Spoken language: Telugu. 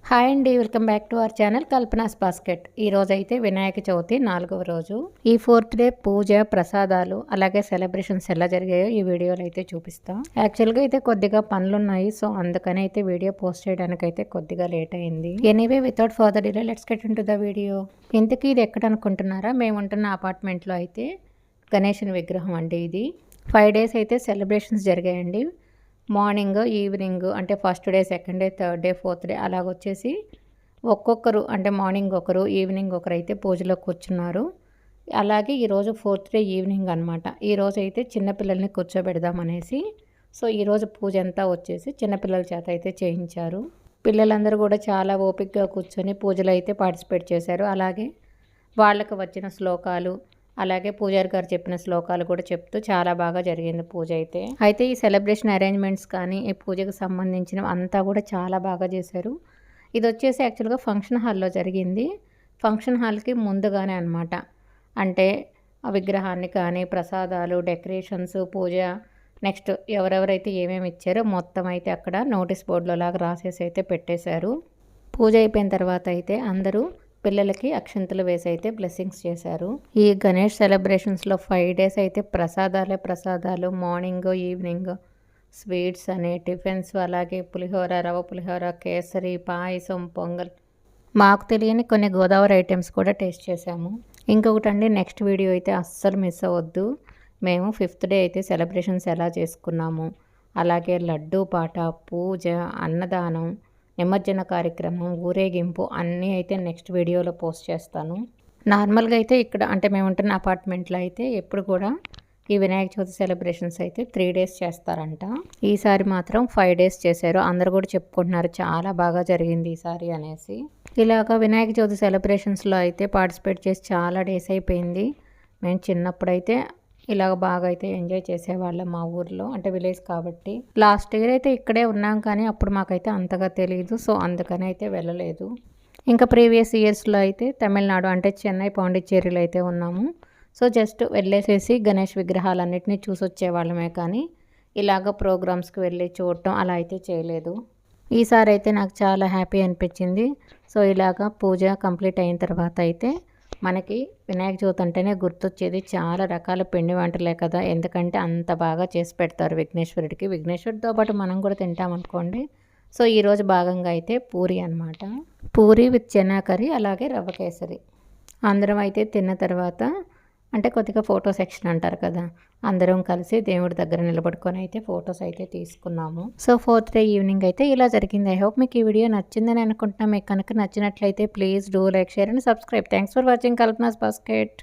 హాయ్ అండి, welcome back to our channel Kalpana's basket. ఈ రోజు అయితే వినాయక చవితి 4వ రోజు. ఈ 4th డే పూజ, ప్రసాదాలు అలాగే సెలబ్రేషన్స్ ఎలా జరిగాయో ఈ వీడియోలో అయితే చూపిస్తాం. యాక్చువల్గా అయితే కొద్దిగా పనులు ఉన్నాయి, సో అందుకని అయితే వీడియో పోస్ట్ చేయడానికి అయితే కొద్దిగా లేట్ అయింది. Anyway without further delay let's get into the video. ఇంతకీ ఇది ఎక్కడ అనుకుంటున్నారా? మేము ఉంటున్న అపార్ట్మెంట్లో అయితే గణేశుని విగ్రహం అండి ఇది. 5 days అయితే సెలబ్రేషన్స్ జరిగాయండి. మార్నింగ్, ఈవినింగ్ అంటే first day, second day, third day, 4th day అలాగొచ్చేసి ఒక్కొక్కరు అంటే మార్నింగ్ ఒకరు, ఈవినింగ్ ఒకరు అయితే పూజలో కూర్చున్నారు. అలాగే ఈరోజు 4th డే ఈవినింగ్ అనమాట. ఈరోజు అయితే చిన్నపిల్లల్ని కూర్చోబెడదామనేసి సో ఈరోజు పూజ అంతా వచ్చేసి చిన్నపిల్లల చేత అయితే చేయించారు. పిల్లలందరూ కూడా చాలా ఓపికగా కూర్చొని పూజలో అయితే పార్టిసిపేట్ చేశారు. అలాగే వాళ్ళకు వచ్చిన శ్లోకాలు అలాగే పూజారి గారు చెప్పిన శ్లోకాలు కూడా చెప్తూ చాలా బాగా జరిగింది పూజ అయితే ఈ సెలబ్రేషన్ అరేంజ్మెంట్స్ కానీ ఈ పూజకు సంబంధించిన అంతా కూడా చాలా బాగా చేశారు. ఇది వచ్చేసి యాక్చువల్గా ఫంక్షన్ హాల్లో జరిగింది. ఫంక్షన్ హాల్కి ముందుగానే అనమాట. అంటే ఆ విగ్రహాన్ని కానీ ప్రసాదాలు, డెకరేషన్స్, పూజ నెక్స్ట్ ఎవరెవరైతే ఏమేమి ఇచ్చారో మొత్తం అయితే అక్కడ నోటీస్ బోర్డులో లాగా రాసేసి అయితే పెట్టేశారు. పూజ అయిపోయిన తర్వాత అయితే అందరూ పిల్లలకి అక్షంతలు వేసి అయితే బ్లెస్సింగ్స్ చేశారు. ఈ గణేష్ సెలబ్రేషన్స్లో 5 days అయితే ప్రసాదాలు మార్నింగ్, ఈవినింగ్ స్వీట్స్ అని, టిఫిన్స్, అలాగే పులిహోర, రవ్వ పులిహోర, కేసరి, పాయసం, పొంగల్, మాకు తెలియని కొన్ని గోదావరి ఐటమ్స్ కూడా టేస్ట్ చేసాము. ఇంకొకటండి, నెక్స్ట్ వీడియో అయితే అస్సలు మిస్ అవ్వద్దు. మేము 5th డే అయితే సెలబ్రేషన్స్ ఎలా చేసుకున్నాము, అలాగే లడ్డూ పాట, పూజ, అన్నదానం, నిమజ్జన కార్యక్రమం, ఊరేగింపు అన్నీ అయితే నెక్స్ట్ వీడియోలో పోస్ట్ చేస్తాను. నార్మల్గా అయితే ఇక్కడ అంటే మేము ఉంటున్న అపార్ట్మెంట్లో అయితే ఎప్పుడు కూడా ఈ వినాయక చవితి సెలబ్రేషన్స్ అయితే 3 days చేస్తారంట. ఈసారి మాత్రం 5 days చేశారు. అందరు కూడా చెప్పుకుంటున్నారు చాలా బాగా జరిగింది ఈసారి అనేసి. ఇలాగ వినాయక చవితి సెలబ్రేషన్స్లో అయితే పార్టిసిపేట్ చేసి చాలా డేస్ అయిపోయింది. మేము చిన్నప్పుడైతే ఇలాగ బాగా అయితే ఎంజాయ్ చేసేవాళ్ళం మా ఊర్లో, అంటే విలేజ్ కాబట్టి. లాస్ట్ ఇయర్ అయితే ఇక్కడే ఉన్నాం కానీ అప్పుడు మాకైతే అంతగా తెలియదు, సో అందుకని అయితే వెళ్ళలేదు. ఇంకా ప్రీవియస్ ఇయర్స్లో అయితే తమిళనాడు అంటే చెన్నై, పాండిచ్చేరిలో అయితే ఉన్నాము. సో జస్ట్ వెళ్ళేసేసి గణేష్ విగ్రహాలన్నింటినీ చూసి వచ్చేవాళ్ళమే కానీ ఇలాగ ప్రోగ్రామ్స్కి వెళ్ళి చూడటం అలా అయితే చేయలేదు. ఈసారి అయితే నాకు చాలా హ్యాపీ అనిపించింది. సో ఇలాగ పూజ కంప్లీట్ అయిన తర్వాత అయితే మనకి వినాయక చవితి అంటేనే గుర్తొచ్చేది చాలా రకాల పిండి వంటలే కదా, ఎందుకంటే అంత బాగా చేసి పెడతారు విఘ్నేశ్వరుడికి. విఘ్నేశ్వరుడితో పాటు మనం కూడా తింటామనుకోండి. సో ఈరోజు భాగంగా అయితే పూరి అనమాట. పూరి విత్ చెనా కర్రీ అలాగే రవ్వ కేసరి. అందరం అయితే తిన్న తర్వాత అంటే కొద్దిగా ఫోటో సెక్షన్ అంటారు కదా, అందరం కలిసి దేవుడి దగ్గర నిలబడుకొని అయితే ఫొటోస్ అయితే తీసుకున్నాము. సో 4th డే ఈవినింగ్ అయితే ఇలా జరిగింది. ఐ హోప్ మీకు ఈ వీడియో నచ్చిందని అనుకుంటున్నా. మీకు కనుక నచ్చినట్లయితే please do like, share and subscribe. Thanks for watching Kalpana's basket.